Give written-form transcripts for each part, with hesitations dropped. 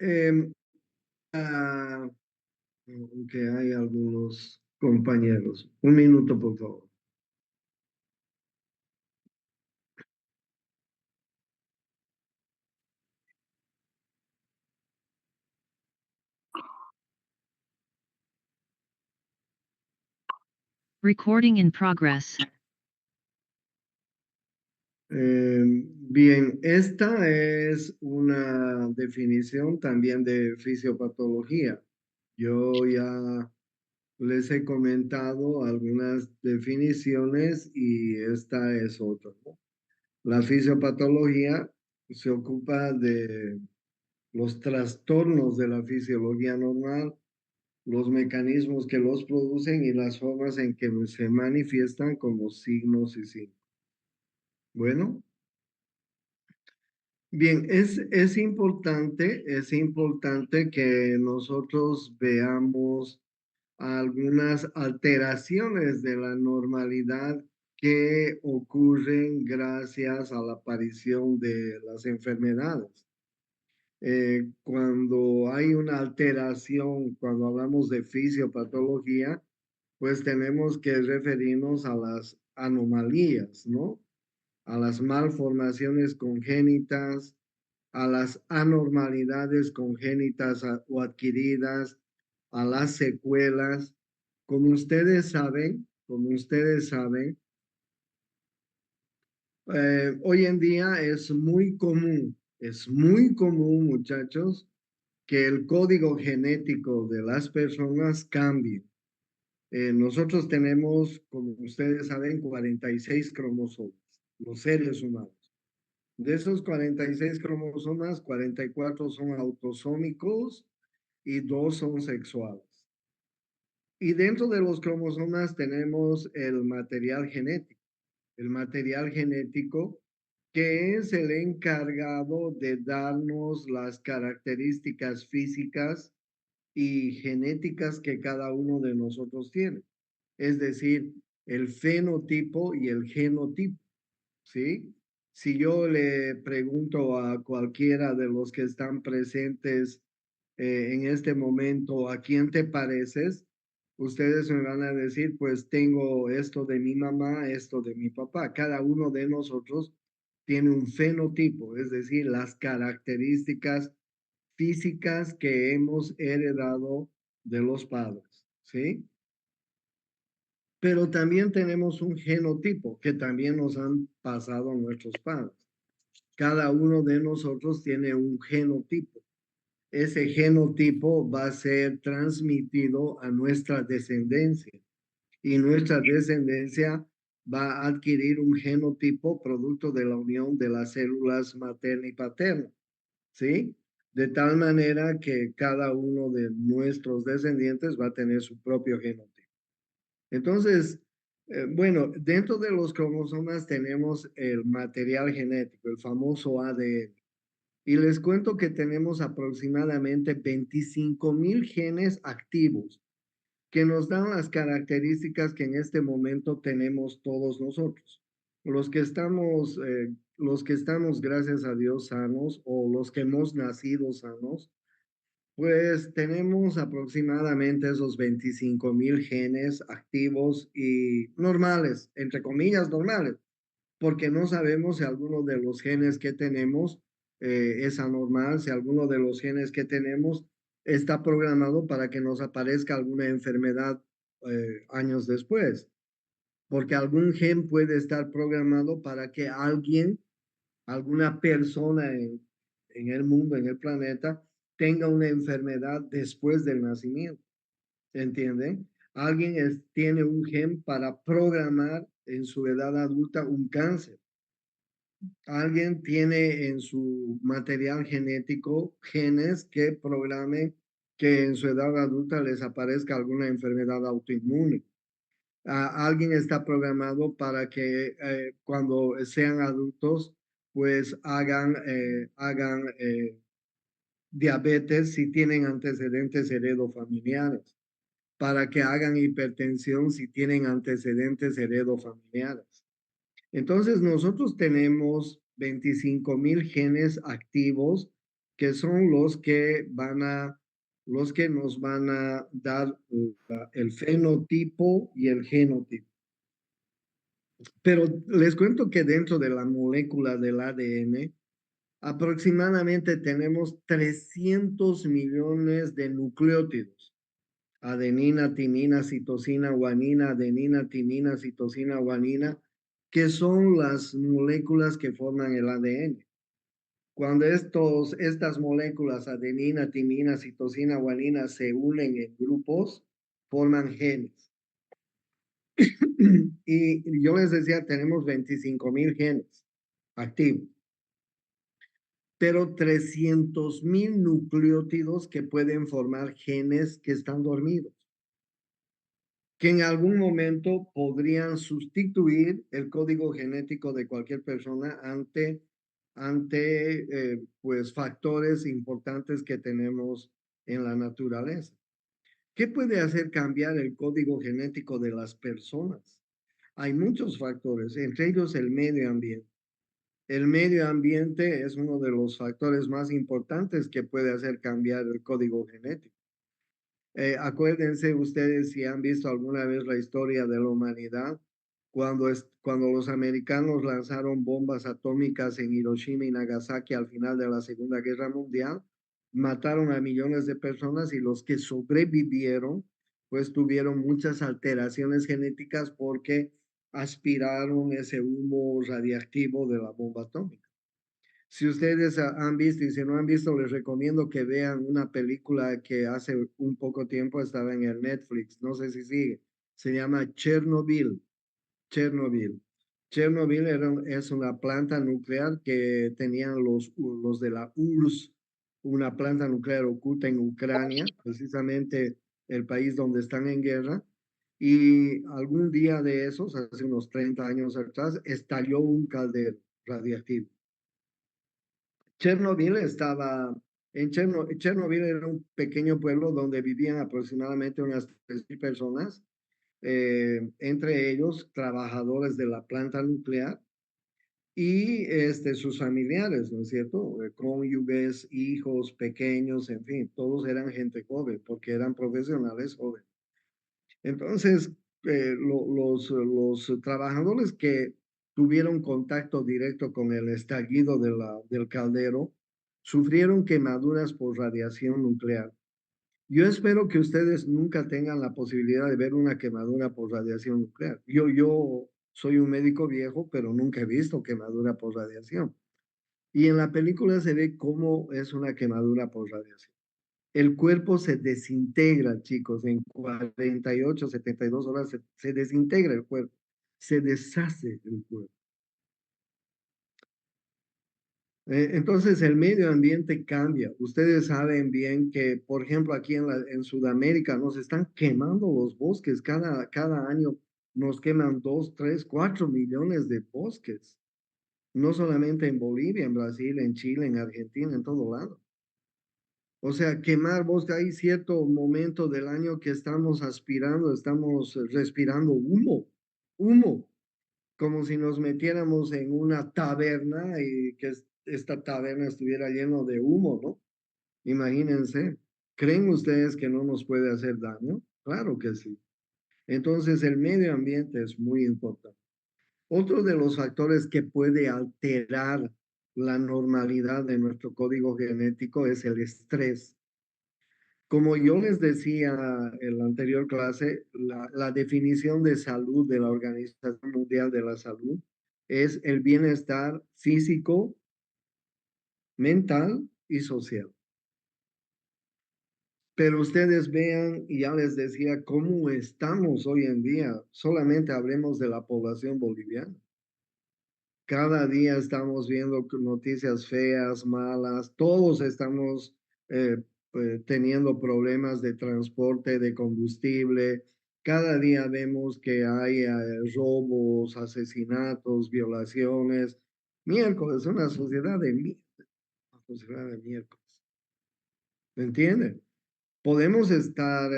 Em, ah, Aunque hay algunos compañeros. Un minuto, por favor. Recording in progress. Bien, esta es una definición también de fisiopatología. Yo ya les he comentado algunas definiciones y esta es otra, ¿no? La fisiopatología se ocupa de los trastornos de la fisiología normal, los mecanismos que los producen y las formas en que se manifiestan como signos y síntomas. Bueno, bien, es importante que nosotros veamos algunas alteraciones de la normalidad que ocurren gracias a la aparición de las enfermedades. Cuando hay una alteración, cuando hablamos de fisiopatología, pues tenemos que referirnos a las anomalías, ¿no? A las malformaciones congénitas, a las anormalidades congénitas o adquiridas, a las secuelas. Como ustedes saben, hoy en día es muy común, muchachos, que el código genético de las personas cambie. Nosotros tenemos, como ustedes saben, 46 cromosomas, los seres humanos. De esos 46 cromosomas, 44 son autosómicos y 2 son sexuales. Y dentro de los cromosomas tenemos el material genético. El material genético que es el encargado de darnos las características físicas y genéticas que cada uno de nosotros tiene. Es decir, el fenotipo y el genotipo, ¿sí? Si yo le pregunto a cualquiera de los que están presentes en este momento, ¿a quién te pareces? Ustedes me van a decir, pues tengo esto de mi mamá, esto de mi papá. Cada uno de nosotros tiene un fenotipo, es decir, las características físicas que hemos heredado de los padres, ¿sí? Pero también tenemos un genotipo que también nos han pasado nuestros padres. Cada uno de nosotros tiene un genotipo. Ese genotipo va a ser transmitido a nuestra descendencia y nuestra descendencia va a adquirir un genotipo producto de la unión de las células materna y paterna, ¿sí? De tal manera que cada uno de nuestros descendientes va a tener su propio genotipo. Entonces, bueno, dentro de los cromosomas tenemos el material genético, el famoso ADN. Y les cuento que tenemos aproximadamente 25,000 genes activos que nos dan las características que en este momento tenemos todos nosotros. Los que estamos, gracias a Dios, sanos o los que hemos nacido sanos, pues tenemos aproximadamente esos 25,000 genes activos y normales, entre comillas normales, porque no sabemos si alguno de los genes que tenemos es anormal, si alguno de los genes que tenemos está programado para que nos aparezca alguna enfermedad años después, porque algún gen puede estar programado para que alguna persona en el mundo, en el planeta, tenga una enfermedad después del nacimiento. ¿Entienden? Alguien tiene un gen para programar en su edad adulta un cáncer. Alguien tiene en su material genético genes que programen que en su edad adulta les aparezca alguna enfermedad autoinmune. Alguien está programado para que cuando sean adultos, pues hagan diabetes si tienen antecedentes heredofamiliares, para que hagan hipertensión si tienen antecedentes heredofamiliares. Entonces, nosotros tenemos 25,000 genes activos que son los que nos van a dar el fenotipo y el genotipo. Pero les cuento que dentro de la molécula del ADN, aproximadamente tenemos 300 millones de nucleótidos. Adenina, timina, citosina, guanina, adenina, timina, citosina, guanina, que son las moléculas que forman el ADN. Cuando estas moléculas, adenina, timina, citosina, guanina, se unen en grupos, forman genes. Y yo les decía, tenemos 25,000 genes activos, pero 300,000 nucleótidos que pueden formar genes que están dormidos, que en algún momento podrían sustituir el código genético de cualquier persona ante pues factores importantes que tenemos en la naturaleza. ¿Qué puede hacer cambiar el código genético de las personas? Hay muchos factores, entre ellos el medio ambiente. El medio ambiente es uno de los factores más importantes que puede hacer cambiar el código genético. Acuérdense ustedes si han visto alguna vez la historia de la humanidad, cuando los americanos lanzaron bombas atómicas en Hiroshima y Nagasaki al final de la Segunda Guerra Mundial, mataron a millones de personas y los que sobrevivieron, pues tuvieron muchas alteraciones genéticas porque aspiraron ese humo radiactivo de la bomba atómica. Si ustedes han visto y si no han visto, les recomiendo que vean una película que hace un poco tiempo estaba en el Netflix, no sé si sigue, se llama Chernobyl. Chernobyl. Chernobyl es una planta nuclear que tenían los de la URSS, una planta nuclear oculta en Ucrania, precisamente el país donde están en guerra. Y algún día de esos, hace unos 30 años atrás, estalló un caldero radiactivo. Chernobyl Chernobyl era un pequeño pueblo donde vivían aproximadamente unas 3,000 personas, entre ellos trabajadores de la planta nuclear y sus familiares, ¿no es cierto? Cónyuges, hijos pequeños, en fin, todos eran gente joven porque eran profesionales jóvenes. Entonces, los trabajadores que tuvieron contacto directo con el estallido del caldero sufrieron quemaduras por radiación nuclear. Yo espero que ustedes nunca tengan la posibilidad de ver una quemadura por radiación nuclear. Yo soy un médico viejo, pero nunca he visto quemadura por radiación. Y en la película se ve cómo es una quemadura por radiación. El cuerpo se desintegra, chicos, en 48, 72 horas se desintegra el cuerpo, se deshace el cuerpo. Entonces el medio ambiente cambia. Ustedes saben bien que, por ejemplo, aquí en Sudamérica nos están quemando los bosques. Cada año nos queman 2, 3, 4 millones de bosques. No solamente en Bolivia, en Brasil, en Chile, en Argentina, en todo lado. O sea, quemar bosque, hay cierto momento del año que estamos aspirando, estamos respirando humo, como si nos metiéramos en una taberna y que esta taberna estuviera lleno de humo, ¿no? Imagínense, ¿creen ustedes que no nos puede hacer daño? Claro que sí. Entonces, el medio ambiente es muy importante. Otro de los factores que puede alterar la normalidad de nuestro código genético es el estrés. Como yo les decía en la anterior clase, la definición de salud de la Organización Mundial de la Salud es el bienestar físico, mental y social. Pero ustedes vean, y ya les decía, cómo estamos hoy en día. Solamente hablemos de la población boliviana. Cada día estamos viendo noticias feas, malas, todos estamos eh, teniendo problemas de transporte, de combustible. Cada día vemos que hay robos, asesinatos, violaciones. Miércoles, una sociedad de una sociedad de miércoles. ¿Me entienden? Podemos estar,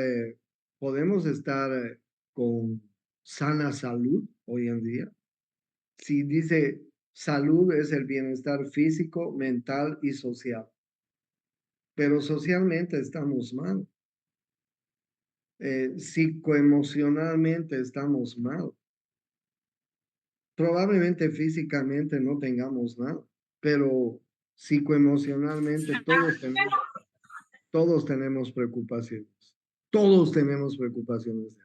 podemos estar con sana salud hoy en día si dice salud es el bienestar físico, mental y social. pero socialmente estamos mal. Psicoemocionalmente estamos mal. Probablemente físicamente no tengamos nada, pero psicoemocionalmente todos tenemos preocupaciones. Todos tenemos preocupaciones.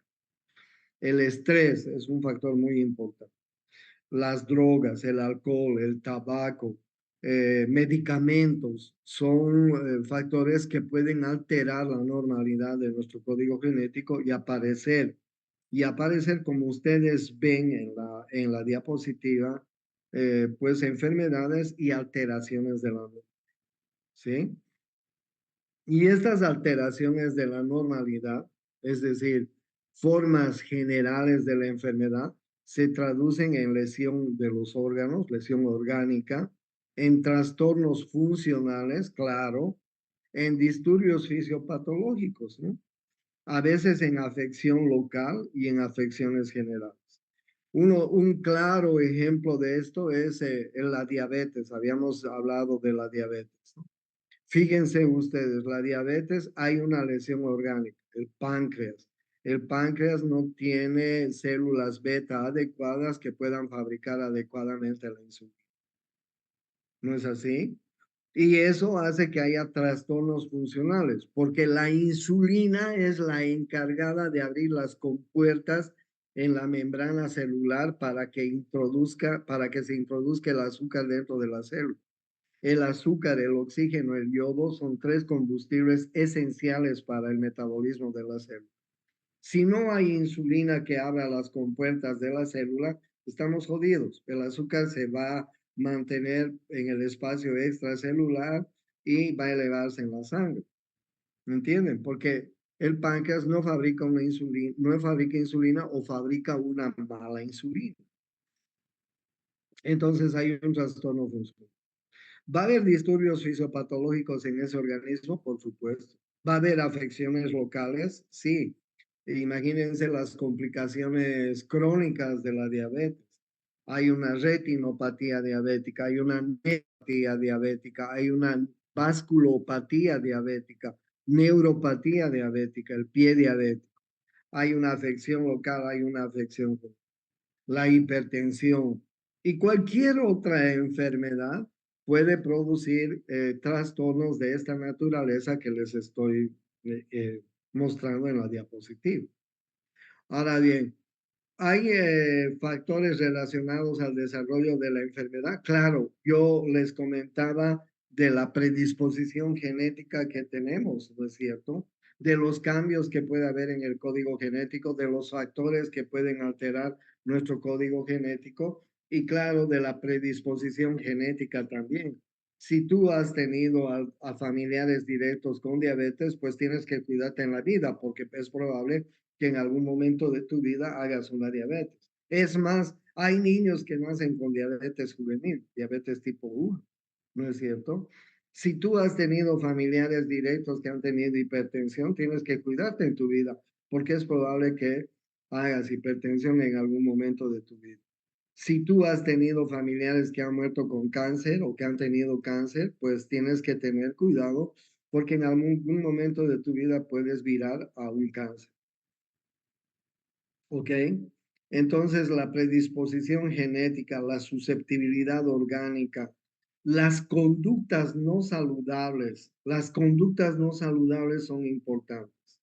El estrés es un factor muy importante. Las drogas, el alcohol, el tabaco, medicamentos son factores que pueden alterar la normalidad de nuestro código genético y aparecer como ustedes ven en la diapositiva, pues enfermedades y alteraciones de la mente, ¿sí? Y estas alteraciones de la normalidad, es decir, formas generales de la enfermedad, se traducen en lesión de los órganos, lesión orgánica, en trastornos funcionales, claro, en disturbios fisiopatológicos, ¿no? A veces en afección local y en afecciones generales. Un claro ejemplo de esto es la diabetes. Habíamos hablado de la diabetes, ¿no? Fíjense ustedes, la diabetes hay una lesión orgánica, el páncreas. El páncreas no tiene células beta adecuadas que puedan fabricar adecuadamente la insulina. ¿No es así? Y eso hace que haya trastornos funcionales, porque la insulina es la encargada de abrir las compuertas en la membrana celular para que se introduzca el azúcar dentro de la célula. El azúcar, el oxígeno, el yodo son tres combustibles esenciales para el metabolismo de la célula. Si no hay insulina que abra las compuertas de la célula, estamos jodidos. El azúcar se va a mantener en el espacio extracelular y va a elevarse en la sangre. ¿Me entienden? Porque el páncreas no fabrica una insulina, no fabrica insulina o fabrica una mala insulina. Entonces hay un trastorno funcional. ¿Va a haber disturbios fisiopatológicos en ese organismo? Por supuesto. ¿Va a haber afecciones locales? Sí. Imagínense las complicaciones crónicas de la diabetes. Hay una retinopatía diabética, hay una neuropatía diabética, hay una vasculopatía diabética, neuropatía diabética, el pie diabético. Hay una afección local, hay una afección, la hipertensión y cualquier otra enfermedad puede producir trastornos de esta naturaleza que les estoy mostrando en la diapositiva. Ahora bien, ¿hay factores relacionados al desarrollo de la enfermedad? Claro, yo les comentaba de la predisposición genética que tenemos, ¿no es cierto? De los cambios que puede haber en el código genético, de los factores que pueden alterar nuestro código genético y claro, de la predisposición genética también. Si tú has tenido a familiares directos con diabetes, pues tienes que cuidarte en la vida porque es probable que en algún momento de tu vida hagas una diabetes. Es más, hay niños que nacen con diabetes juvenil, diabetes tipo 1, ¿no es cierto? Si tú has tenido familiares directos que han tenido hipertensión, tienes que cuidarte en tu vida, porque es probable que hagas hipertensión en algún momento de tu vida. Si tú has tenido familiares que han muerto con cáncer o que han tenido cáncer, pues tienes que tener cuidado porque en algún momento de tu vida puedes virar a un cáncer. ¿Ok? Entonces, la predisposición genética, la susceptibilidad orgánica, las conductas no saludables son importantes.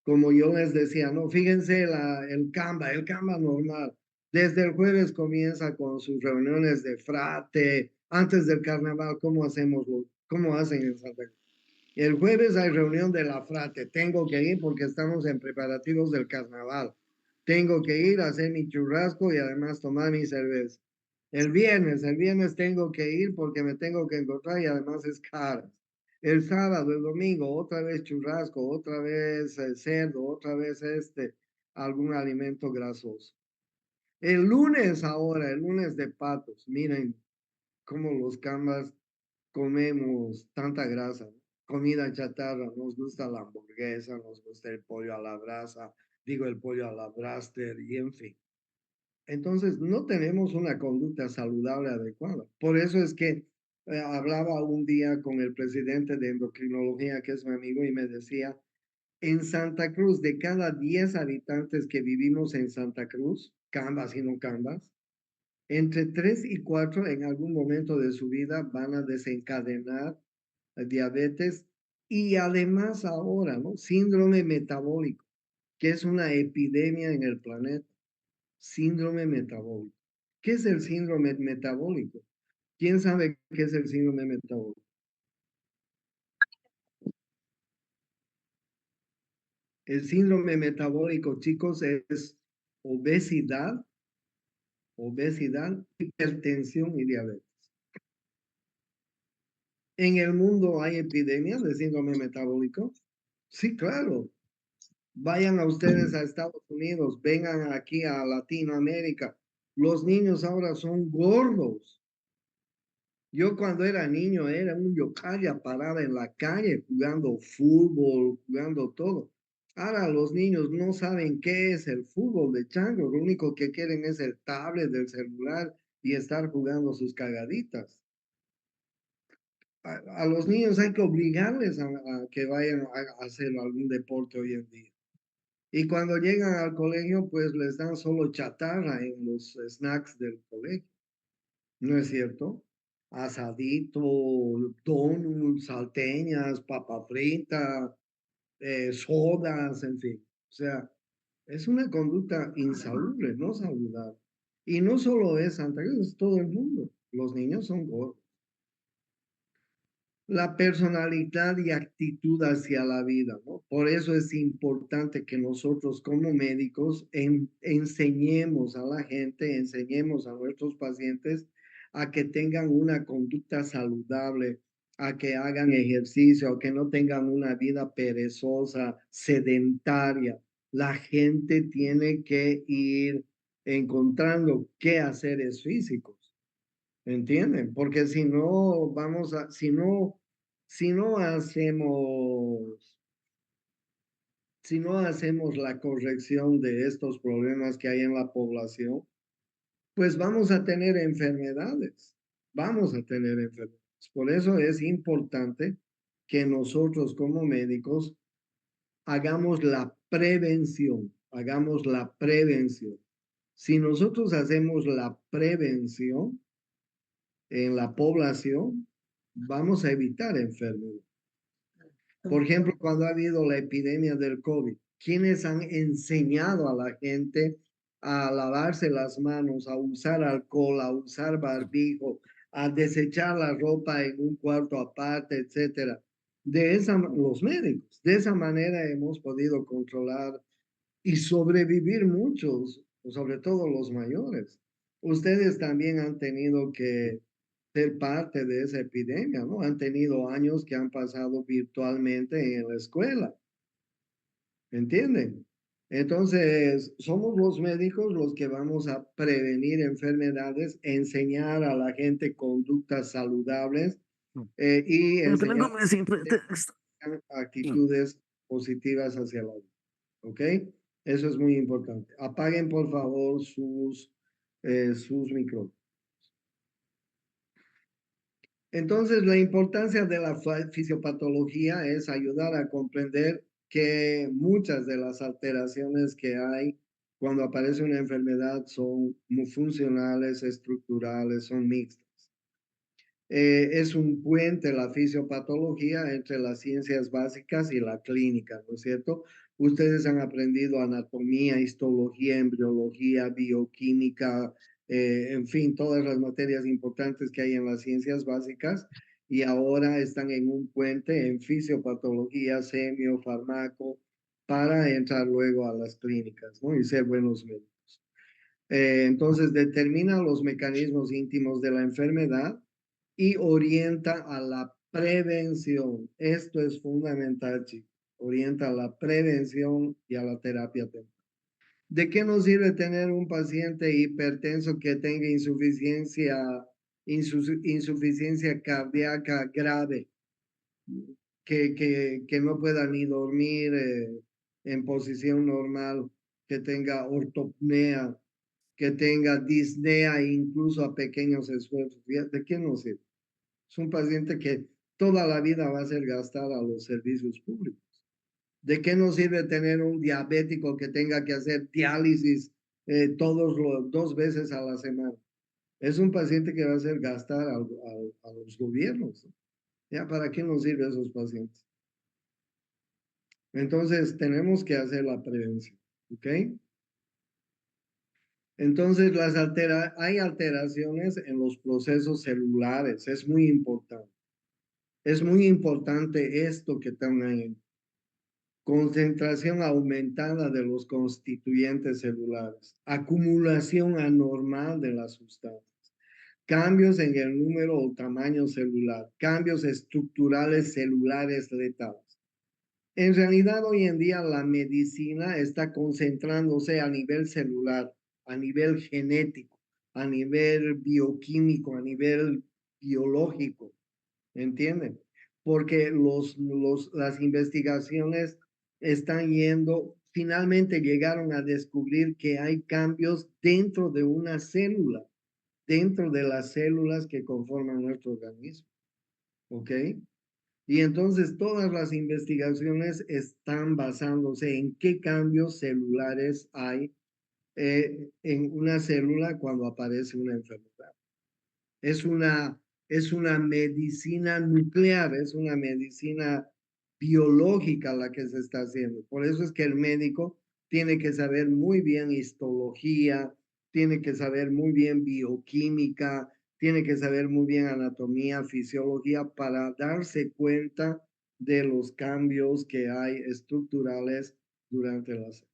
Como yo les decía, no, fíjense el Canva normal. Desde el jueves comienza con sus reuniones de frate, antes del carnaval, ¿cómo hacen en Santa Cruz? El jueves hay reunión de la frate. Tengo que ir porque estamos en preparativos del carnaval. Tengo que ir a hacer mi churrasco y además tomar mi cerveza. El viernes tengo que ir porque me tengo que encontrar y además es caro. El sábado, el domingo, otra vez churrasco, otra vez cerdo, otra vez algún alimento grasoso. El lunes de patos, miren cómo los cambas comemos tanta grasa, ¿no? Comida chatarra, nos gusta la hamburguesa, nos gusta el pollo a la brasa, digo el pollo a la braster y en fin. Entonces, no tenemos una conducta saludable adecuada. Por eso es que Hablaba un día con el presidente de endocrinología, que es mi amigo, y me decía, en Santa Cruz, de cada 10 habitantes que vivimos en Santa Cruz, Cambas y no Cambas, entre 3 y 4 en algún momento de su vida van a desencadenar diabetes y además ahora, ¿no? Síndrome metabólico, que es una epidemia en el planeta. Síndrome metabólico. ¿Qué es el síndrome metabólico? ¿Quién sabe qué es el síndrome metabólico? El síndrome metabólico, chicos, es obesidad, hipertensión y diabetes. ¿En el mundo hay epidemias de síndrome metabólico? Sí, claro. Vayan a ustedes a Estados Unidos, vengan aquí a Latinoamérica. Los niños ahora son gordos. Yo cuando era niño era un yocalia parada en la calle jugando fútbol, jugando todo. Ahora los niños no saben qué es el fútbol de chango, lo único que quieren es el tablet del celular y estar jugando sus cagaditas. A los niños hay que obligarles a que vayan a hacer algún deporte hoy en día. Y cuando llegan al colegio, pues les dan solo chatarra en los snacks del colegio. ¿No es cierto? Asadito, donuts, salteñas, papa frita, sodas, en fin. O sea, es una conducta insalubre, no saludable. Y no solo es Santa Cruz, es todo el mundo. Los niños son gordos. La personalidad y actitud hacia la vida, ¿no? Por eso es importante que nosotros como médicos enseñemos a la gente, enseñemos a nuestros pacientes a que tengan una conducta saludable, a que hagan ejercicio, a que no tengan una vida perezosa, sedentaria. La gente tiene que ir encontrando qué haceres físicos. ¿Entienden? Porque si no vamos a, si no hacemos, si no hacemos la corrección de estos problemas que hay en la población, pues vamos a tener enfermedades, vamos a tener enfermedades. Por eso es importante que nosotros como médicos hagamos la prevención, hagamos la prevención. Si nosotros hacemos la prevención, en la población, vamos a evitar enfermedades. Por ejemplo, cuando ha habido la epidemia del COVID, ¿quiénes han enseñado a la gente a lavarse las manos, a usar alcohol, a usar barbijo, a desechar la ropa en un cuarto aparte, etcétera? Los médicos. De esa manera hemos podido controlar y sobrevivir muchos, sobre todo los mayores. Ustedes también han tenido que ser parte de esa epidemia, ¿no? Han tenido años que han pasado virtualmente en la escuela, ¿entienden? Entonces, somos los médicos los que vamos a prevenir enfermedades, enseñar a la gente conductas saludables y enseñar actitudes positivas hacia la vida. ¿Ok? Eso es muy importante. Apaguen por favor sus micrófonos. Entonces, la importancia de la fisiopatología es ayudar a comprender que muchas de las alteraciones que hay cuando aparece una enfermedad son muy funcionales, estructurales, son mixtas. Es un puente la fisiopatología entre las ciencias básicas y la clínica, ¿no es cierto? Ustedes han aprendido anatomía, histología, embriología, bioquímica, en fin, todas las materias importantes que hay en las ciencias básicas y ahora están en un puente en fisiopatología, semio, farmaco, para entrar luego a las clínicas, ¿no? Y ser buenos médicos. Entonces, determina los mecanismos íntimos de la enfermedad y orienta a la prevención. Esto es fundamental, chicos. Orienta a la prevención y a la terapia temprana. ¿De qué nos sirve tener un paciente hipertenso que tenga insuficiencia cardíaca grave, que no pueda ni dormir en posición normal, que tenga ortopnea, que tenga disnea incluso a pequeños esfuerzos? ¿De qué nos sirve? Es un paciente que toda la vida va a ser gastada a los servicios públicos. ¿De qué nos sirve tener un diabético que tenga que hacer diálisis todos los 2 veces a la semana? Es un paciente que va a hacer gastar a los gobiernos. ¿Ya para qué nos sirven esos pacientes? Entonces, tenemos que hacer la prevención. ¿Ok? Entonces, hay alteraciones en los procesos celulares. Es muy importante. Es muy importante esto que también concentración aumentada de los constituyentes celulares, acumulación anormal de las sustancias, cambios en el número o tamaño celular, cambios estructurales celulares letales. En realidad, hoy en día la medicina está concentrándose a nivel celular, a nivel genético, a nivel bioquímico, a nivel biológico, ¿entienden? Porque las investigaciones están yendo, finalmente llegaron a descubrir que hay cambios dentro de una célula, dentro de las células que conforman nuestro organismo, ¿ok? Y entonces todas las investigaciones están basándose en qué cambios celulares hay en una célula cuando aparece una enfermedad. Es una, es una medicina nuclear, es una medicina biológica la que se está haciendo. Por eso es que el médico tiene que saber muy bien histología, tiene que saber muy bien bioquímica, tiene que saber muy bien anatomía, fisiología para darse cuenta de los cambios que hay estructurales durante la salud.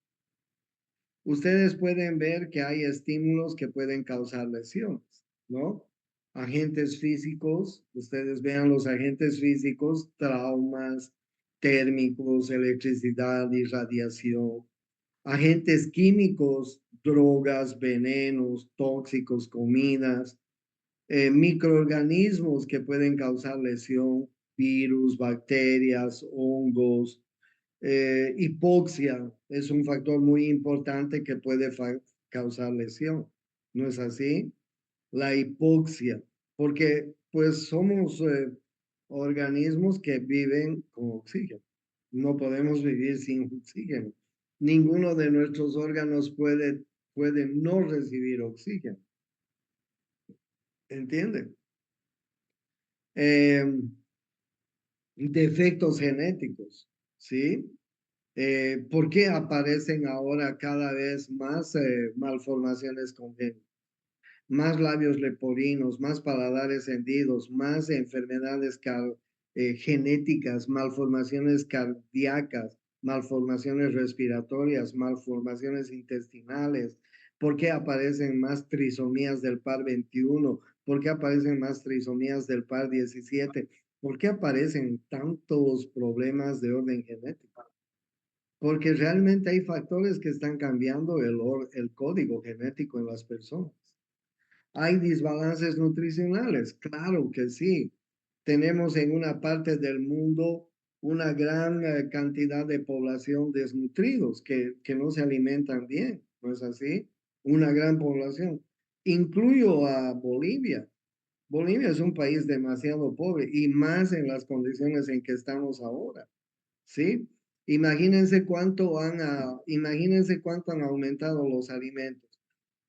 Ustedes pueden ver que hay estímulos que pueden causar lesiones, ¿no? Agentes físicos, ustedes vean los agentes físicos, traumas térmicos, electricidad, irradiación. Agentes químicos, drogas, venenos, tóxicos, comidas, microorganismos que pueden causar lesión, virus, bacterias, hongos, hipoxia es un factor muy importante que puede causar lesión. ¿No es así? La hipoxia, porque pues somos organismos que viven con oxígeno. No podemos vivir sin oxígeno. Ninguno de nuestros órganos puede no recibir oxígeno. ¿Entienden? Defectos genéticos, ¿sí? ¿Por qué aparecen ahora cada vez más malformaciones congénitas? Más labios leporinos, más paladares hendidos, más enfermedades genéticas, malformaciones cardíacas, malformaciones respiratorias, malformaciones intestinales. ¿Por qué aparecen más trisomías del par 21? ¿Por qué aparecen más trisomías del par 17? ¿Por qué aparecen tantos problemas de orden genético? Porque realmente hay factores que están cambiando el código genético en las personas. Hay desbalances nutricionales, claro que sí. Tenemos en una parte del mundo una gran cantidad de población desnutridos que no se alimentan bien, ¿no es así? Una gran población. Incluyo a Bolivia. Bolivia es un país demasiado pobre y más en las condiciones en que estamos ahora, ¿sí? Imagínense cuánto han aumentado los alimentos.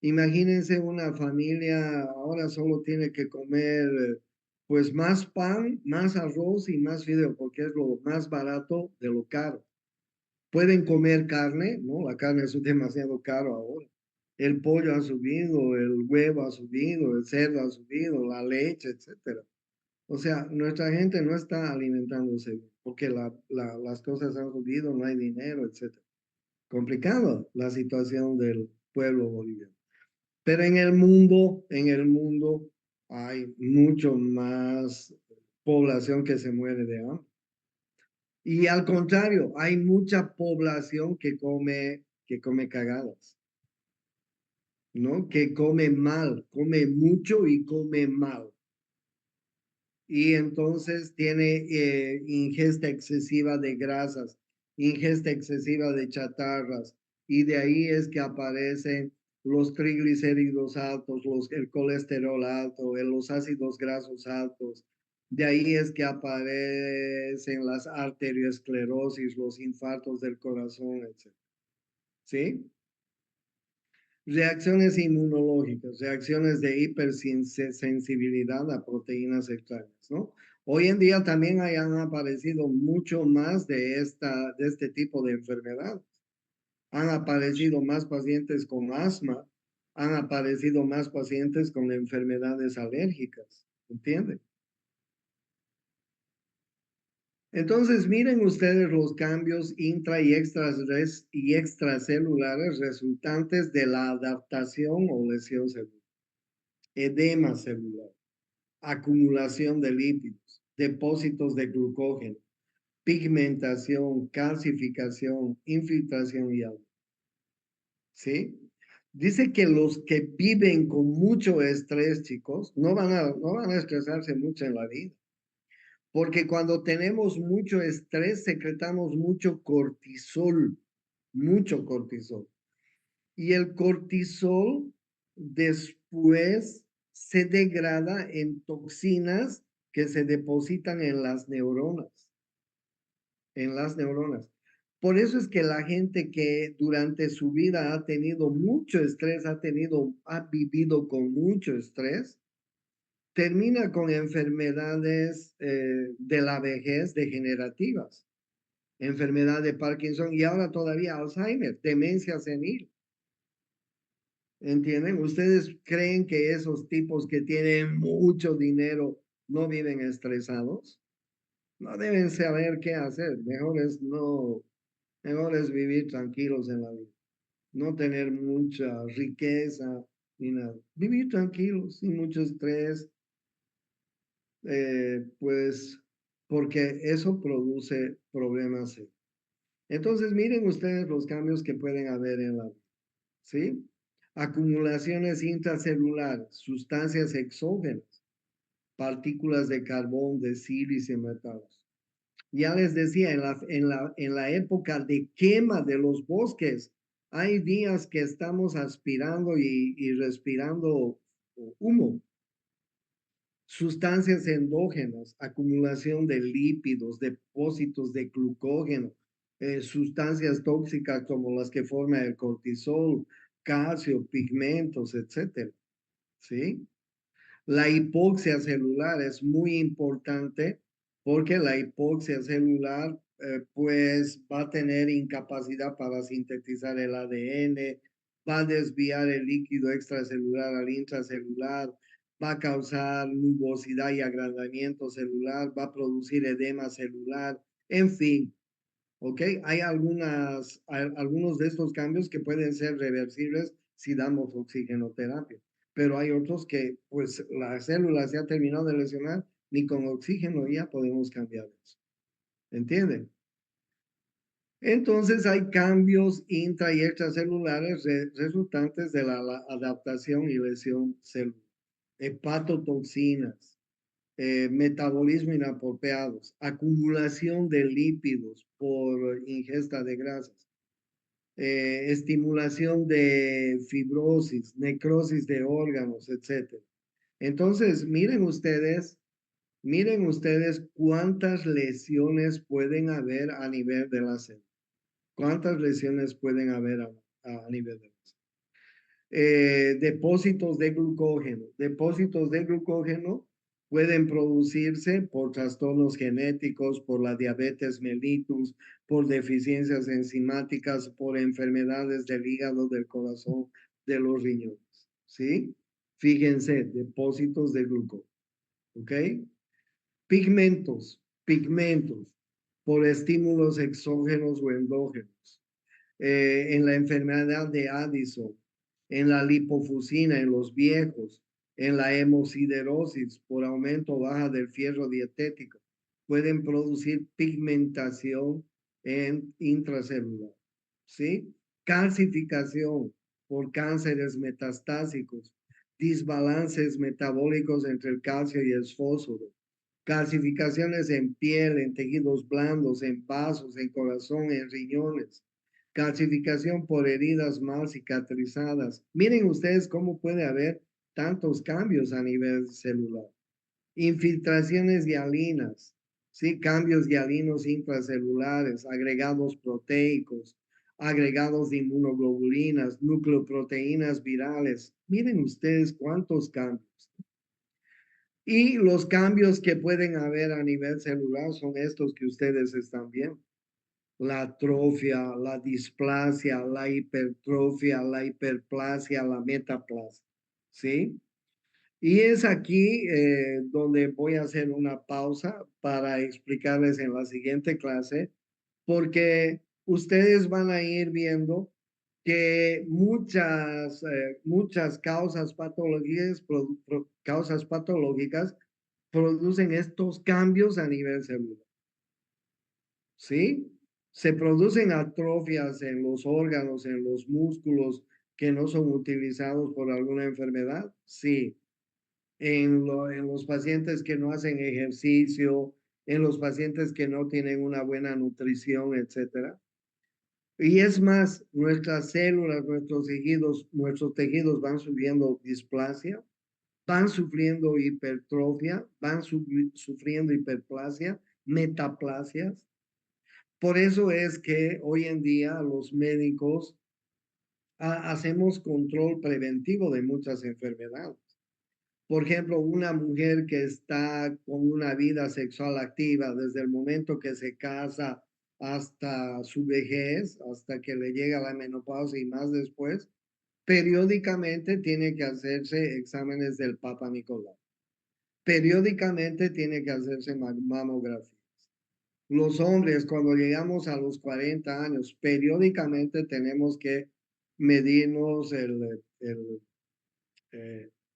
Imagínense una familia ahora solo tiene que comer pues más pan, más arroz y más fideo porque es lo más barato de lo caro. Pueden comer carne, ¿no? La carne es demasiado caro ahora. El pollo ha subido, el huevo ha subido, el cerdo ha subido, la leche, etcétera. O sea, nuestra gente no está alimentándose bien porque las cosas han subido, no hay dinero, etcétera. Complicado la situación del pueblo boliviano. Pero en el mundo hay mucho más población que se muere de hambre. Y al contrario, hay mucha población que come cagadas, ¿no? Que come mal, come mucho y come mal. Y entonces tiene ingesta excesiva de grasas, ingesta excesiva de chatarras, y de ahí es que aparecen los triglicéridos altos, el colesterol alto, los ácidos grasos altos, De ahí es que aparecen las arteriosclerosis, los infartos del corazón, etc. ¿Sí? Reacciones inmunológicas, reacciones de hipersensibilidad a proteínas extrañas, ¿no? Hoy en día también han aparecido mucho más de este tipo de enfermedades. Han aparecido más pacientes con asma, han aparecido más pacientes con enfermedades alérgicas, ¿entienden? Entonces, miren ustedes los cambios intra y extracelulares resultantes de la adaptación o lesión celular. Edema celular, acumulación de lípidos, depósitos de glucógeno, pigmentación, calcificación, infiltración y algo. ¿Sí? Dice que los que viven con mucho estrés, chicos, no van a estresarse mucho en la vida. Porque cuando tenemos mucho estrés, secretamos mucho cortisol, mucho cortisol. Y el cortisol después se degrada en toxinas que se depositan en las neuronas, en las neuronas. Por eso es que la gente que durante su vida ha tenido mucho estrés, ha vivido con mucho estrés, termina con enfermedades de la vejez degenerativas, enfermedad de Parkinson y ahora todavía Alzheimer, demencia senil. ¿Entienden? ¿Ustedes creen que esos tipos que tienen mucho dinero no viven estresados? No deben saber qué hacer. Mejor es vivir tranquilos en la vida. No tener mucha riqueza ni nada. Vivir tranquilos, sin mucho estrés, pues porque eso produce problemas. Entonces, miren ustedes los cambios que pueden haber en la vida, ¿sí? Acumulaciones intracelulares, sustancias exógenas, partículas de carbón, de sílice, metales. Ya les decía, en la época de quema de los bosques, hay días que estamos aspirando y respirando humo. Sustancias endógenas, acumulación de lípidos, depósitos de glucógeno, sustancias tóxicas como las que forma el cortisol, calcio, pigmentos, etcétera. ¿Sí? La hipoxia celular es muy importante porque la hipoxia celular pues va a tener incapacidad para sintetizar el ADN, va a desviar el líquido extracelular al intracelular, va a causar nubosidad y agrandamiento celular, va a producir edema celular, en fin, ¿ok? Hay algunos de estos cambios que pueden ser reversibles si damos oxigenoterapia, pero hay otros que, pues, la célula se ha terminado de lesionar, ni con oxígeno ya podemos cambiar eso. ¿Entienden? Entonces hay cambios intra y extracelulares resultantes de la adaptación y lesión celular. Hepatotoxinas, metabolismo inapropiados, acumulación de lípidos por ingesta de grasas, estimulación de fibrosis, necrosis de órganos, etc. Entonces, miren ustedes cuántas lesiones pueden haber a nivel de la célula. ¿Cuántas lesiones pueden haber a nivel de la célula? Depósitos de glucógeno. Depósitos de glucógeno pueden producirse por trastornos genéticos, por la diabetes mellitus, por deficiencias enzimáticas, por enfermedades del hígado, del corazón, de los riñones. ¿Sí? Fíjense, depósitos de glucógeno. ¿Ok? Pigmentos, por estímulos exógenos o endógenos. En la enfermedad de Addison, en la lipofusina en los viejos, en la hemosiderosis por aumento o baja del fierro dietético, pueden producir pigmentación en intracelular, ¿sí? Calcificación por cánceres metastásicos, desbalances metabólicos entre el calcio y el fósforo, calcificaciones en piel, en tejidos blandos, en vasos, en corazón, en riñones, calcificación por heridas mal cicatrizadas. Miren ustedes cómo puede haber tantos cambios a nivel celular. infiltraciones hialinas, ¿sí? Cambios hialinos intracelulares, agregados proteicos, agregados de inmunoglobulinas, nucleoproteínas virales. Miren ustedes cuántos cambios. Y los cambios que pueden haber a nivel celular son estos que ustedes están viendo. La atrofia, la displasia, la hipertrofia, la hiperplasia, la metaplasia, ¿sí? Y es aquí donde voy a hacer una pausa para explicarles en la siguiente clase, porque ustedes van a ir viendo que muchas causas patológicas producen estos cambios a nivel celular. ¿Sí? Se producen atrofias en los órganos, en los músculos que no son utilizados por alguna enfermedad. Sí. En los pacientes que no hacen ejercicio, en los pacientes que no tienen una buena nutrición, etcétera. Y es más, nuestras células, nuestros tejidos van sufriendo displasia, van sufriendo hipertrofia, van sufriendo hiperplasia, metaplasias. Por eso es que hoy en día los médicos hacemos control preventivo de muchas enfermedades. Por ejemplo, una mujer que está con una vida sexual activa desde el momento que se casa hasta su vejez, hasta que le llega la menopausia y más después, periódicamente tiene que hacerse exámenes del Papa Nicolau. Periódicamente tiene que hacerse mamografías. Los hombres, cuando llegamos a los 40 años, periódicamente tenemos que medirnos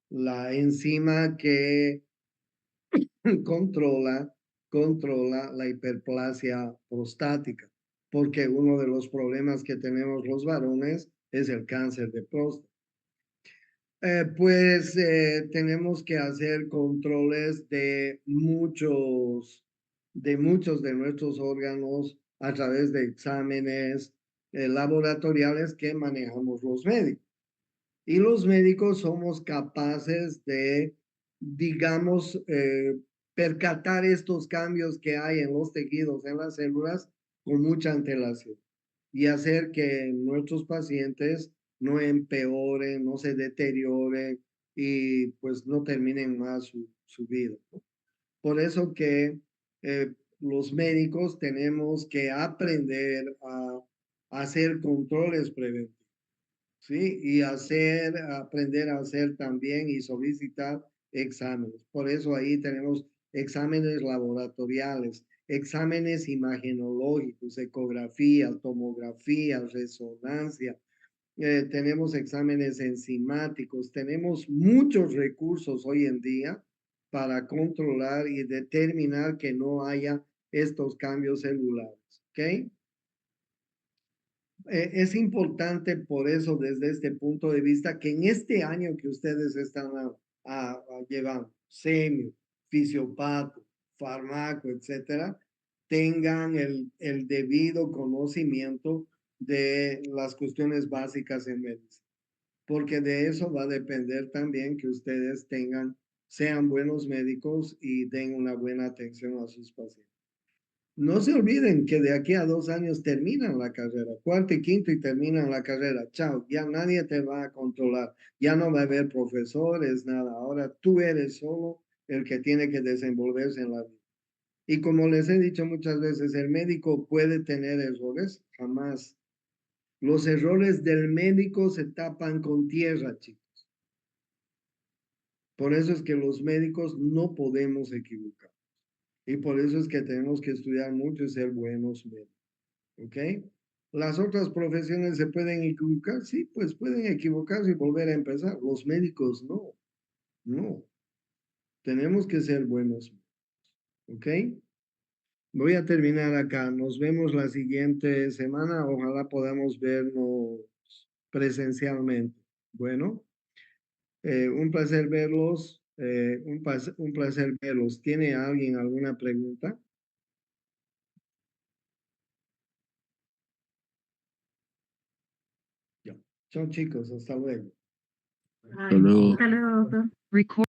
la enzima que controla la hiperplasia prostática, porque uno de los problemas que tenemos los varones es el cáncer de próstata. Tenemos que hacer controles de muchos de nuestros órganos a través de exámenes laboratoriales que manejamos los médicos. Y los médicos somos capaces de, digamos, percatar estos cambios que hay en los tejidos, en las células, con mucha antelación y hacer que nuestros pacientes no empeoren, no se deterioren y pues no terminen más su vida. Por eso que los médicos tenemos que aprender a hacer controles preventivos. ¿Sí? Y aprender a hacer también y solicitar exámenes. Por eso ahí tenemos exámenes laboratoriales, exámenes imagenológicos, ecografía, tomografía, resonancia. Tenemos exámenes enzimáticos, tenemos muchos recursos hoy en día para controlar y determinar que no haya estos cambios celulares. ¿Ok? Es importante por eso desde este punto de vista que en este año que ustedes están llevando, semio, fisiopato, farmaco, etcétera, tengan el debido conocimiento de las cuestiones básicas en medicina, porque de eso va a depender también que ustedes sean buenos médicos y den una buena atención a sus pacientes. No se olviden que de aquí a 2 años terminan la carrera, cuarto y quinto y terminan la carrera. Chao, ya nadie te va a controlar, ya no va a haber profesores, nada. Ahora tú eres solo el que tiene que desenvolverse en la vida. Y como les he dicho muchas veces, el médico puede tener errores, jamás. Los errores del médico se tapan con tierra, chicos. Por eso es que los médicos no podemos equivocar. Y por eso es que tenemos que estudiar mucho y ser buenos médicos. ¿Ok? Las otras profesiones se pueden equivocar, sí, pues pueden equivocarse y volver a empezar. Los médicos no, no. Tenemos que ser buenos. ¿Ok? Voy a terminar acá. Nos vemos la siguiente semana. Ojalá podamos vernos presencialmente. Bueno, un placer verlos. Un placer verlos. ¿Tiene alguien alguna pregunta? Ya. Chao chicos, hasta luego. Hasta luego. Record